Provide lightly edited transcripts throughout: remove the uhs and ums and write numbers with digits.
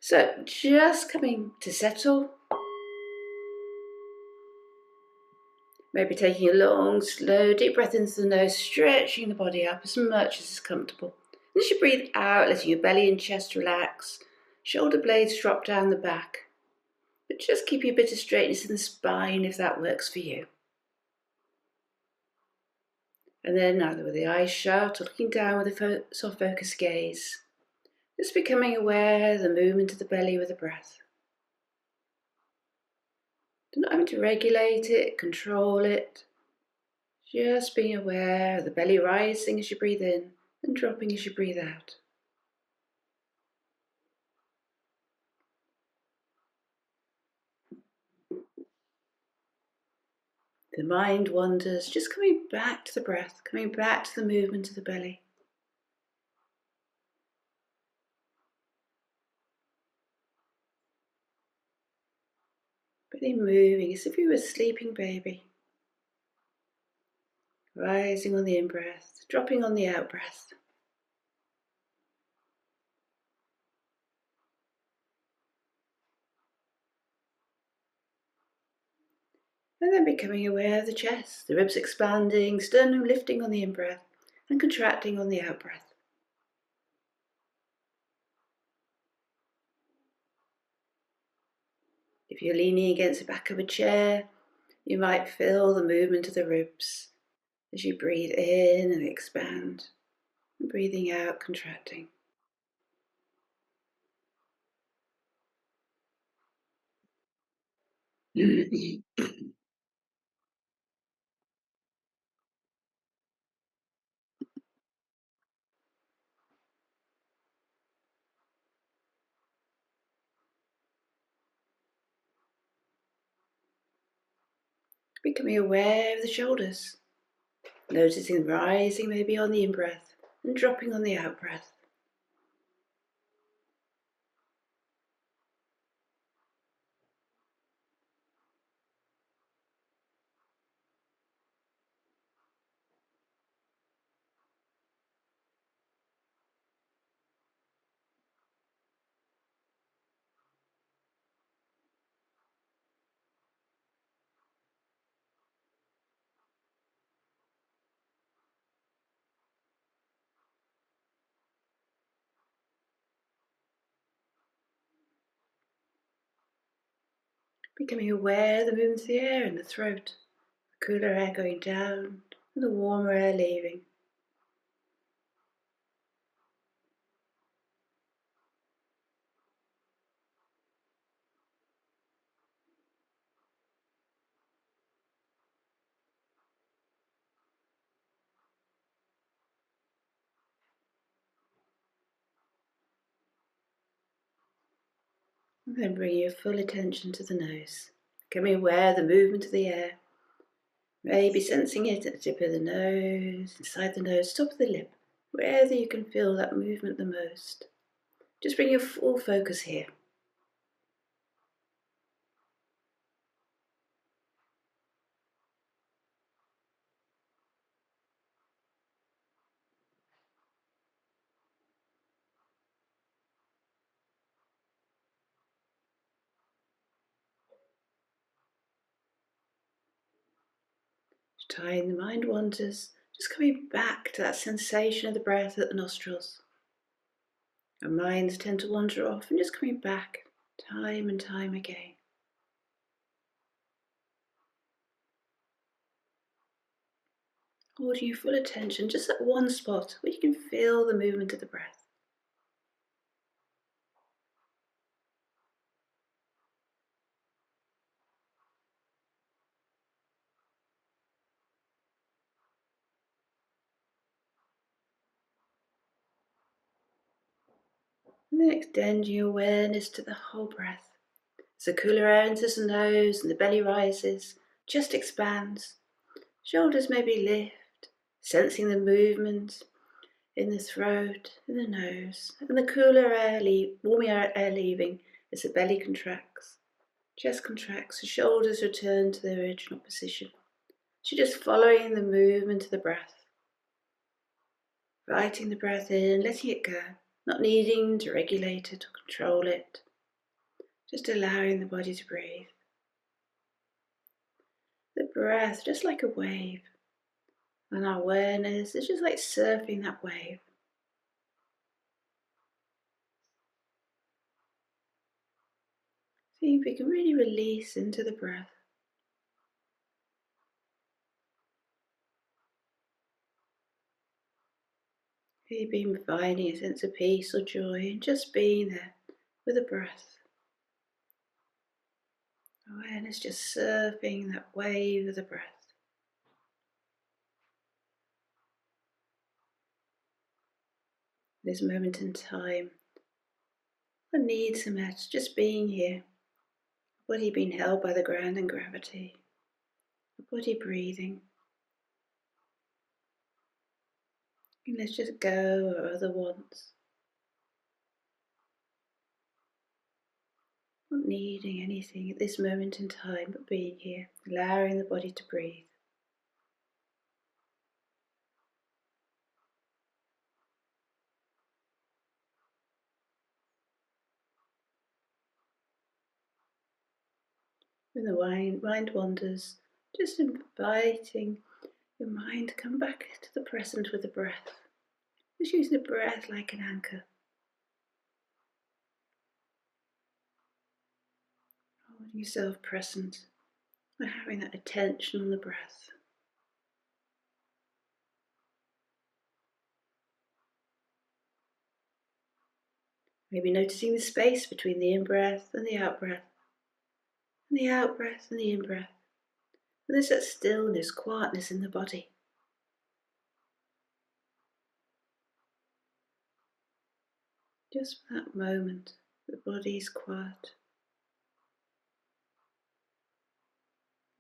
So just coming to settle, maybe taking a long, slow, deep breath into the nose, stretching the body up as much as is comfortable. And as you breathe out, letting your belly and chest relax, shoulder blades drop down the back. But just keep a bit of straightness in the spine if that works for you. And then either with the eyes shut or looking down with a soft focused gaze, just becoming aware of the movement of the belly with the breath. Not having to regulate it, control it, just being aware of the belly rising as you breathe in and dropping as you breathe out. The mind wanders, just coming back to the breath, coming back to the movement of the belly. Belly moving as if you were a sleeping baby. Rising on the in-breath, dropping on the out-breath. And then becoming aware of the chest, the ribs expanding, sternum lifting on the in-breath and contracting on the out-breath. If you're leaning against the back of a chair, you might feel the movement of the ribs as you breathe in and expand, and breathing out, contracting. Becoming aware of the shoulders, noticing rising maybe on the in-breath and dropping on the out-breath. Becoming aware of the movement of the air in the throat, the cooler air going down and the warmer air leaving. And then bring your full attention to the nose, becoming aware of the movement of the air. Maybe sensing it at the tip of the nose, inside the nose, top of the lip, wherever you can feel that movement the most. Just bring your full focus here. Each time the mind wanders, just coming back to that sensation of the breath at the nostrils. Our minds tend to wander off and just coming back time and time again. Holding your full attention just at one spot where you can feel the movement of the breath. And then extend your awareness to the whole breath. As the cooler air enters the nose and the belly rises, chest expands, shoulders maybe lift, sensing the movement in the throat, in the nose, and the cooler air, warmer air leaving as the belly contracts, chest contracts, the shoulders return to their original position. So you're just following the movement of the breath, inviting the breath in, letting it go, not needing to regulate it or control it, just allowing the body to breathe. The breath, just like a wave, and our awareness is just like surfing that wave. See if we can really release into the breath. Maybe finding a sense of peace or joy and just being there with the breath. Awareness just surfing that wave of the breath. This moment in time, the needs are met, just being here. The body being held by the ground and gravity. The body breathing. And let's just go our other wants. Not needing anything at this moment in time, but being here, allowing the body to breathe. When the mind wanders, just inviting your mind to come back to the present with the breath. Just using the breath like an anchor. Holding yourself present by having that attention on the breath. Maybe noticing the space between the in-breath and the out-breath, and the out-breath and the in-breath. And there's that stillness, quietness in the body. Just for that moment, the body is quiet.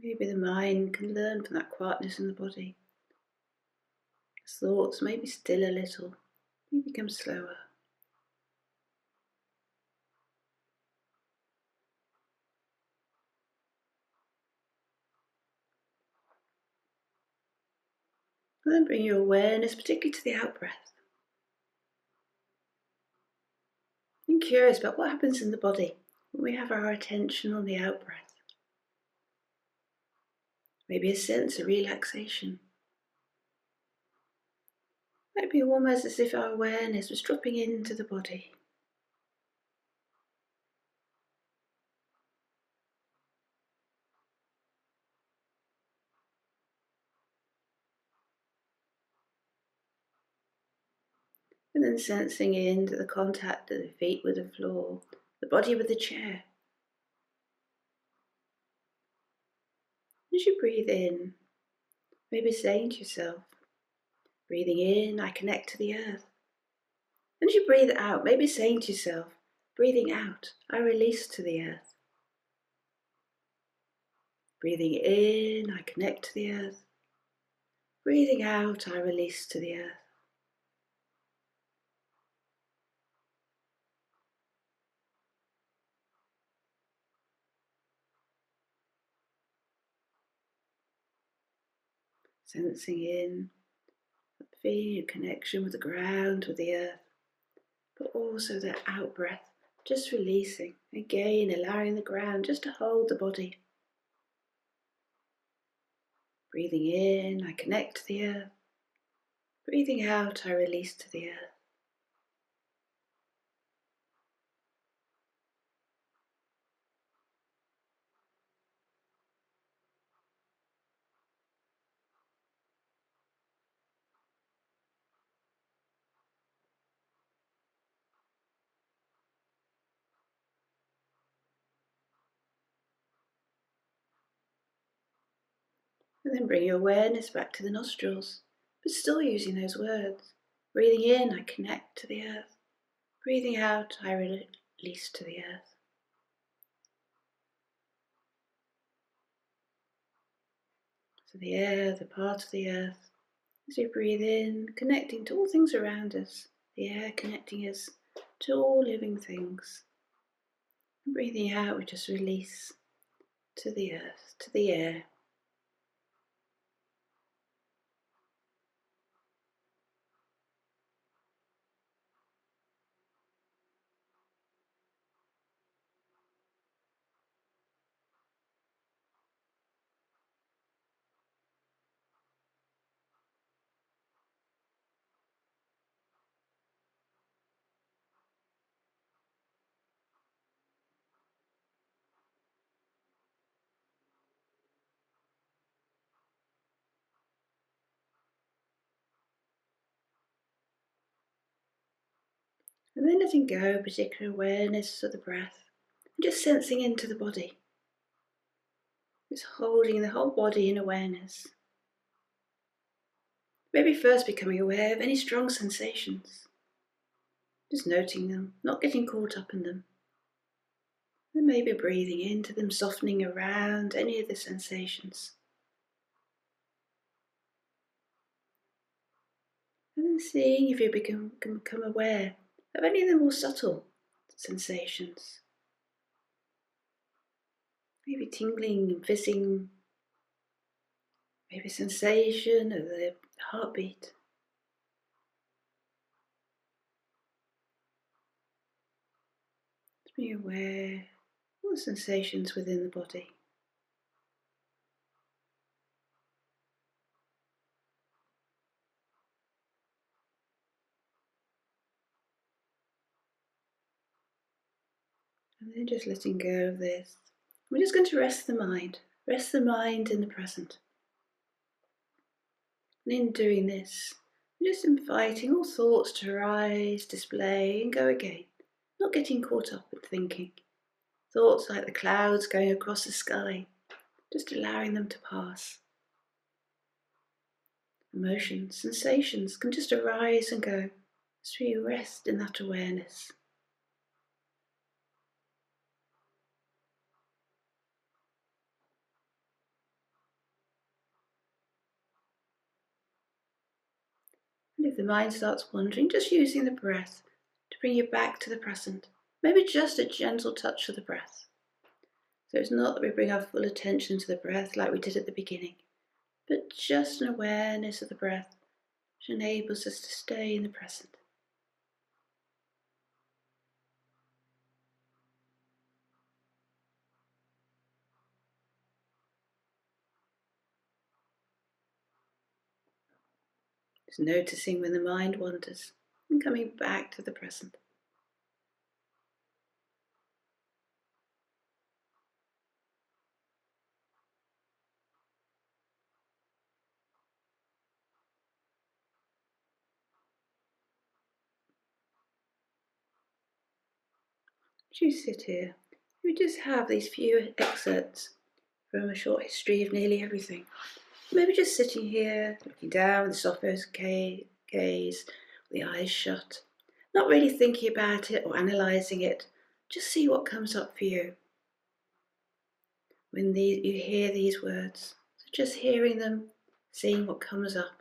Maybe the mind can learn from that quietness in the body. As thoughts maybe still a little, maybe become slower. And then bring your awareness particularly to the out-breath. I'm curious about what happens in the body when we have our attention on the out-breath. Maybe a sense of relaxation. Maybe almost as if our awareness was dropping into the body. And then sensing into the contact of the feet with the floor, the body with the chair. As you breathe in, maybe saying to yourself, breathing in, I connect to the earth. And as you breathe out, maybe saying to yourself, breathing out, I release to the earth. Breathing in, I connect to the earth. Breathing out, I release to the earth. Sensing in, feeling a connection with the ground, with the earth, but also that out breath, just releasing, again allowing the ground just to hold the body. Breathing in, I connect to the earth. Breathing out, I release to the earth. And then bring your awareness back to the nostrils, but still using those words. Breathing in, I connect to the earth. Breathing out, I release to the earth. So the air, the part of the earth, as we breathe in, connecting to all things around us. The air connecting us to all living things. And breathing out, we just release to the earth, to the air. And then letting go particular awareness of the breath and just sensing into the body. Just holding the whole body in awareness. Maybe first becoming aware of any strong sensations. Just noting them, not getting caught up in them. Then maybe breathing into them, softening around any of the sensations. And then seeing if you can become aware of any of the more subtle sensations. Maybe tingling and fizzing. Maybe sensation of the heartbeat. Just be aware of all the sensations within the body. And then just letting go of this. We're just going to rest the mind in the present. And in doing this, we're just inviting all thoughts to arise, display, and go again, not getting caught up in thinking. Thoughts like the clouds going across the sky, just allowing them to pass. Emotions, sensations can just arise and go, as we rest in that awareness. And if the mind starts wandering, just using the breath to bring you back to the present. Maybe just a gentle touch of the breath. So it's not that we bring our full attention to the breath like we did at the beginning, but just an awareness of the breath which enables us to stay in the present. Just noticing when the mind wanders and coming back to the present. As you sit here, we just have these few excerpts from a short history of nearly everything. Maybe just sitting here, looking down with the soft gaze, the eyes shut, not really thinking about it or analysing it, just see what comes up for you. When you hear these words, so just hearing them, seeing what comes up.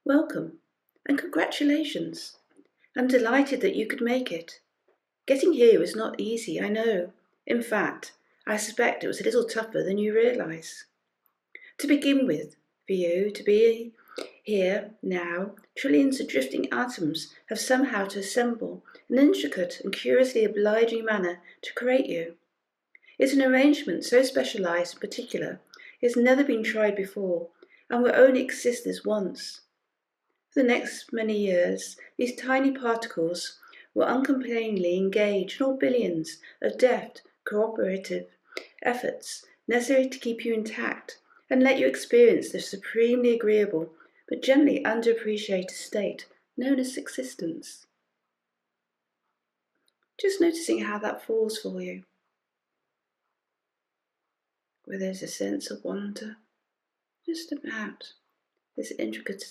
Welcome and congratulations. I'm delighted that you could make it. Getting here was not easy, I know. In fact, I suspect it was a little tougher than you realise. To begin with, for you to be here now, trillions of drifting atoms have somehow to assemble in an intricate and curiously obliging manner to create you. It's an arrangement so specialised and particular, it has never been tried before, and will only exist this once. For the next many years, these tiny particles will uncomplainingly engage in all billions of deft, cooperative efforts necessary to keep you intact and let you experience the supremely agreeable but generally underappreciated state known as existence. Just noticing how that falls for you. Where there's a sense of wonder, just about this intricate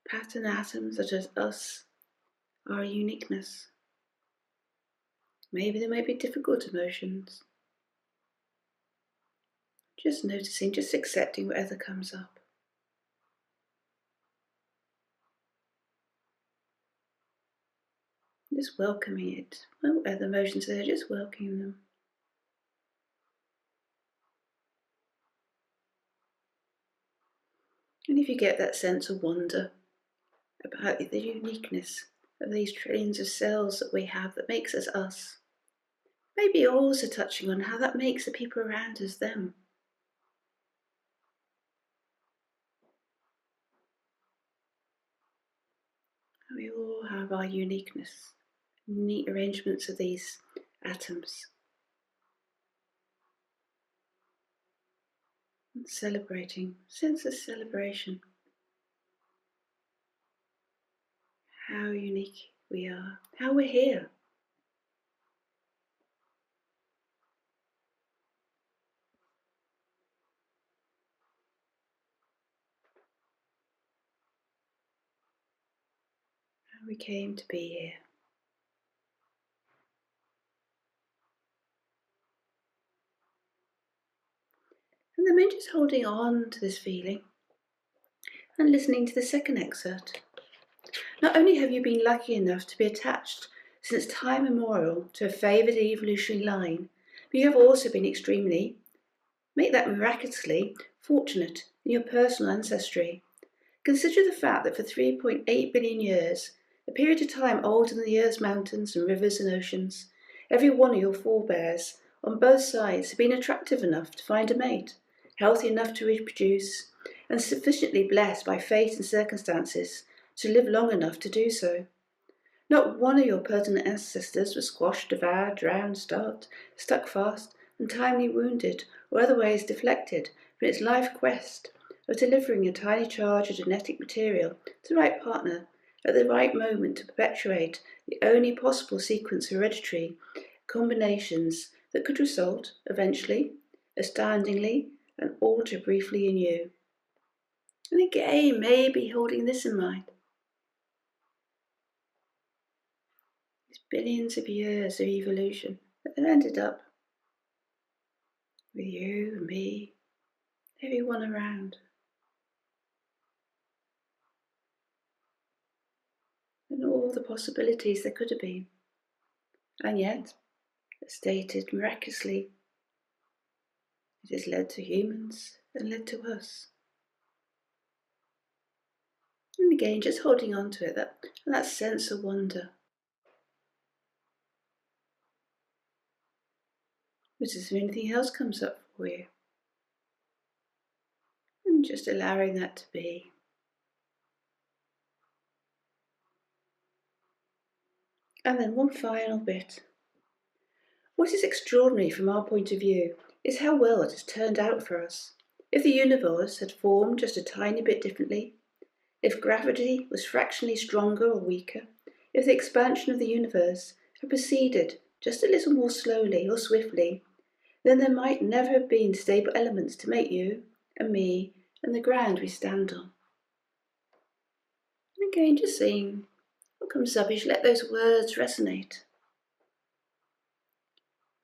pattern atoms such as us, our uniqueness. Maybe there may be difficult emotions. Just noticing, just accepting whatever comes up. Just welcoming it. Whatever emotions are there, just welcoming them. And if you get that sense of wonder about the uniqueness of these trillions of cells that we have that makes us us, maybe also touching on how that makes the people around us them. We all have our uniqueness, neat arrangements of these atoms. And celebrating, sense of celebration. how unique we are, how we're here. How we came to be here. And then just holding on to this feeling and listening to the second excerpt. Not only have you been lucky enough to be attached since time immemorial to a favoured evolutionary line, but you have also been extremely, make that miraculously, fortunate in your personal ancestry. Consider the fact that for 3.8 billion years, a period of time older than the Earth's mountains and rivers and oceans, every one of your forebears on both sides have been attractive enough to find a mate, healthy enough to reproduce, and sufficiently blessed by fate and circumstances to live long enough to do so. Not one of your pertinent ancestors was squashed, devoured, drowned, starved, stuck fast, untimely wounded, or otherwise deflected from its life quest of delivering a tiny charge of genetic material to the right partner at the right moment to perpetuate the only possible sequence of hereditary combinations that could result, eventually, astoundingly, and alter briefly in you. And again, maybe holding this in mind. These billions of years of evolution that have ended up with you and me, everyone around. And all the possibilities there could have been. And yet, as stated miraculously, it has led to humans and led to us. And again, just holding on to it, that sense of wonder. But if anything else comes up for you, and just allowing that to be. And then one final bit. What is extraordinary from our point of view is how well it has turned out for us. If the universe had formed just a tiny bit differently, if gravity was fractionally stronger or weaker, if the expansion of the universe had proceeded just a little more slowly or swiftly, then there might never have been stable elements to make you and me and the ground we stand on. And again, just seeing what comes up as you let those words resonate.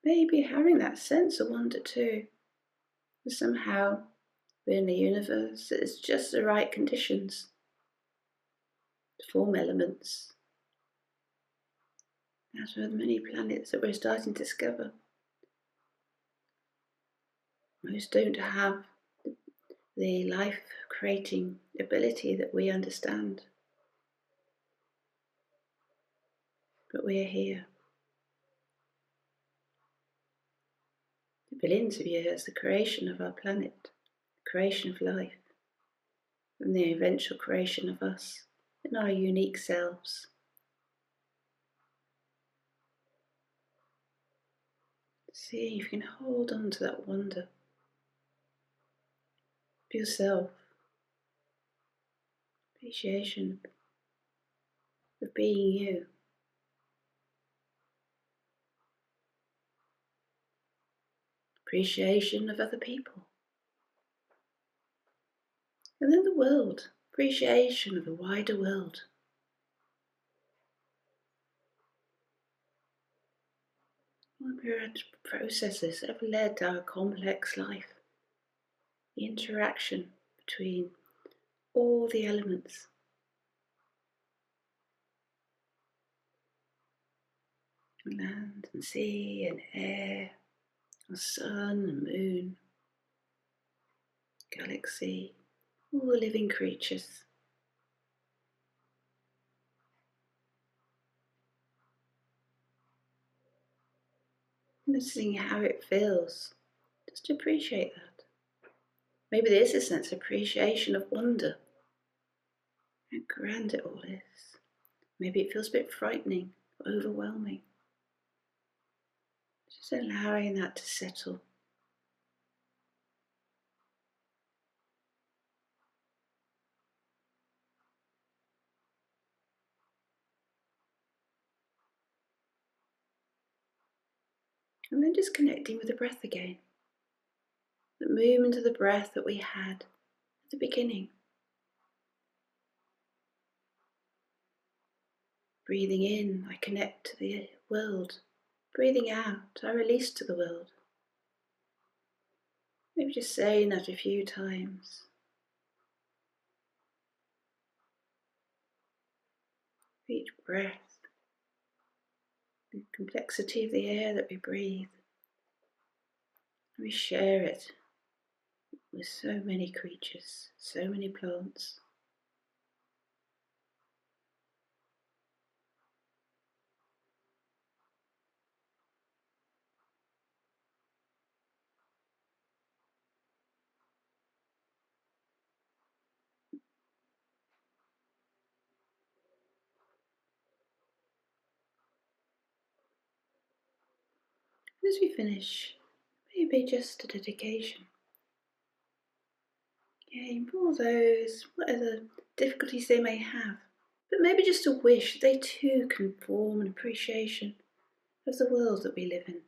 Maybe having that sense of wonder too, that somehow we're in a universe that is just the right conditions to form elements, as with many planets that we're starting to discover. Most don't have the life-creating ability that we understand. But we are here. The billions of years, the creation of our planet, the creation of life, and the eventual creation of us in our unique selves. See if you can hold on to that wonder of yourself, appreciation of being you. Appreciation of other people. And then the world, appreciation of the wider world. All the myriad processes that have led to our complex life. The interaction between all the elements. Land and sea and air, the sun and moon, galaxy, all the living creatures. Noticing how it feels, just to appreciate that. Maybe there is a sense of appreciation of wonder, how grand it all is. Maybe it feels a bit frightening or overwhelming. Just allowing that to settle. And then just connecting with the breath again. The movement of the breath that we had at the beginning. Breathing in, I connect to the world. Breathing out, I release to the world. Maybe just saying that a few times. Each breath, the complexity of the air that we breathe. We share it with so many creatures, so many plants. And as we finish, maybe just a dedication. Again, for all those, whatever difficulties they may have, but maybe just a wish that they too can form an appreciation of the world that we live in.